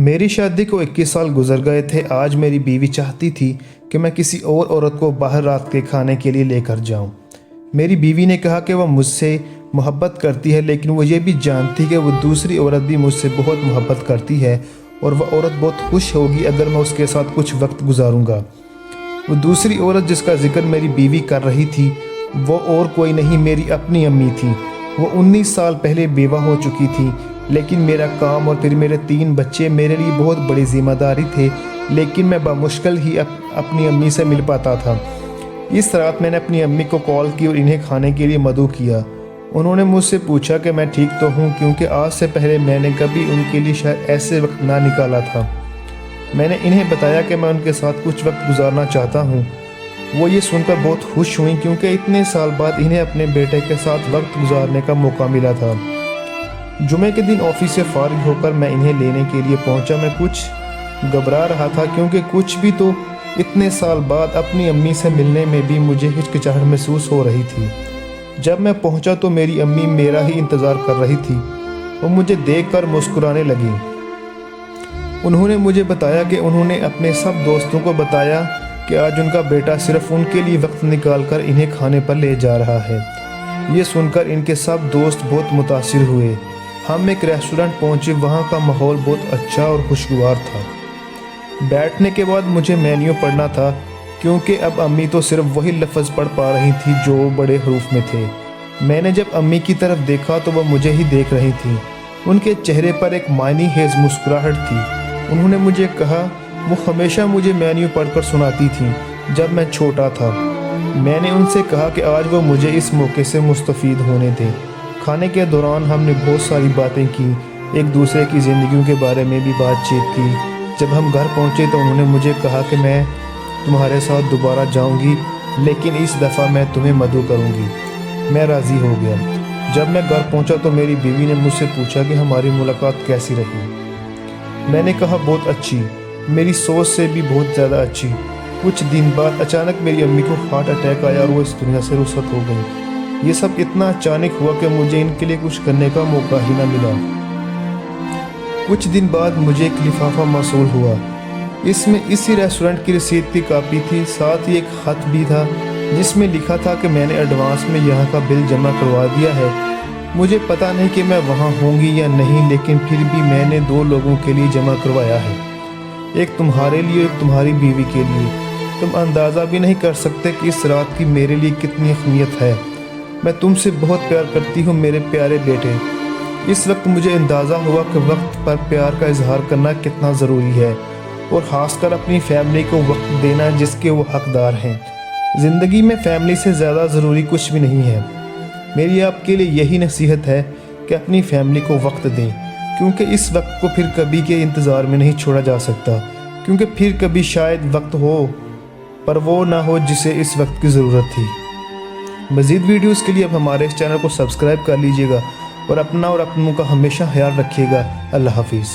मेरी शादी को 21 साल गुजर गए थे। आज मेरी बीवी चाहती थी कि मैं किसी और औरत को बाहर रात के खाने के लिए लेकर जाऊं। मेरी बीवी ने कहा कि वह मुझसे मोहब्बत करती है, लेकिन वो ये भी जानती कि वो दूसरी औरत भी मुझसे बहुत मोहब्बत करती है और वह औरत बहुत खुश होगी अगर मैं उसके साथ कुछ वक्त गुजारूंगा। वो दूसरी औरत जिसका जिक्र मेरी बीवी कर रही थी वो और कोई नहीं, मेरी अपनी अम्मी थी। वो 19 साल पहले बेवा हो चुकी थी, लेकिन मेरा काम और फिर मेरे 3 बच्चे मेरे लिए बहुत बड़ी ज़िम्मेदारी थे, लेकिन मैं बामुश्किल ही अपनी अम्मी से मिल पाता था। इस रात मैंने अपनी अम्मी को कॉल की और इन्हें खाने के लिए मदऊ किया। उन्होंने मुझसे पूछा कि मैं ठीक तो हूँ, क्योंकि आज से पहले मैंने कभी उनके लिए शायद ऐसे वक्त ना निकाला था। मैंने इन्हें बताया कि मैं उनके साथ कुछ वक्त गुजारना चाहता हूँ। वो ये सुनकर बहुत खुश हुई, क्योंकि इतने साल बाद इन्हें अपने बेटे के साथ वक्त गुजारने का मौका मिला था। जुमे के दिन ऑफिस से फारिग होकर मैं इन्हें लेने के लिए पहुंचा। मैं कुछ घबरा रहा था, क्योंकि कुछ भी तो इतने साल बाद अपनी अम्मी से मिलने में भी मुझे हिचकिचाहट महसूस हो रही थी। जब मैं पहुंचा तो मेरी अम्मी मेरा ही इंतज़ार कर रही थी। वो मुझे देखकर मुस्कुराने लगी। उन्होंने मुझे बताया कि उन्होंने अपने सब दोस्तों को बताया कि आज उनका बेटा सिर्फ उनके लिए वक्त निकाल कर इन्हें खाने पर ले जा रहा है। ये सुनकर इनके सब दोस्त बहुत मुतासिर हुए। हम एक रेस्टोरेंट पहुंचे। वहाँ का माहौल बहुत अच्छा और खुशगवार था। बैठने के बाद मुझे मेन्यू पढ़ना था, क्योंकि अब अम्मी तो सिर्फ वही लफ्ज़ पढ़ पा रही थी जो बड़े हरूफ में थे। मैंने जब अम्मी की तरफ देखा तो वह मुझे ही देख रही थी। उनके चेहरे पर एक मायनी हेज मुस्कुराहट थी। उन्होंने मुझे कहा वो हमेशा मुझे मेन्यू पढ़कर सुनाती थी जब मैं छोटा था। मैंने उनसे कहा कि आज वो मुझे इस मौके से मुस्तफ़ीद होने दें। खाने के दौरान हमने बहुत सारी बातें की, एक दूसरे की ज़िंदगियों के बारे में भी बातचीत की। जब हम घर पहुंचे तो उन्होंने मुझे कहा कि मैं तुम्हारे साथ दोबारा जाऊंगी, लेकिन इस दफ़ा मैं तुम्हें मदऊ करूंगी। मैं राज़ी हो गया। जब मैं घर पहुंचा तो मेरी बीवी ने मुझसे पूछा कि हमारी मुलाकात कैसी रही। मैंने कहा बहुत अच्छी, मेरी सोच से भी बहुत ज़्यादा अच्छी। कुछ दिन बाद अचानक मेरी अम्मी को हार्ट अटैक आया और वो इस दुनिया से रुखसत हो गई। ये सब इतना अचानक हुआ कि मुझे इनके लिए कुछ करने का मौका ही ना मिला। कुछ दिन बाद मुझे एक लिफाफा मौसूल हुआ। इसमें इसी रेस्टोरेंट की रसीद की कापी थी, साथ ही एक ख़त भी था जिसमें लिखा था कि मैंने एडवांस में यहाँ का बिल जमा करवा दिया है। मुझे पता नहीं कि मैं वहाँ होंगी या नहीं, लेकिन फिर भी मैंने 2 लोगों के लिए जमा करवाया है, एक तुम्हारे लिए, एक तुम्हारी बीवी के लिए। तुम अंदाज़ा भी नहीं कर सकते कि इस रात की मेरे लिए कितनी अहमियत है। मैं तुमसे बहुत प्यार करती हूँ मेरे प्यारे बेटे। इस वक्त मुझे अंदाज़ा हुआ कि वक्त पर प्यार का इजहार करना कितना ज़रूरी है, और ख़ासकर अपनी फैमिली को वक्त देना जिसके वो हकदार हैं। ज़िंदगी में फैमिली से ज़्यादा ज़रूरी कुछ भी नहीं है। मेरी आपके लिए यही नसीहत है कि अपनी फैमिली को वक्त दें, क्योंकि इस वक्त को फिर कभी के इंतज़ार में नहीं छोड़ा जा सकता, क्योंकि फिर कभी शायद वक्त हो पर वो ना हो जिसे इस वक्त की ज़रूरत थी। मज़ीद वीडियोस के लिए अब हमारे इस चैनल को सब्सक्राइब कर लीजिएगा और अपना और अपनों का हमेशा ख्याल रखिएगा। अल्लाह हाफिज़।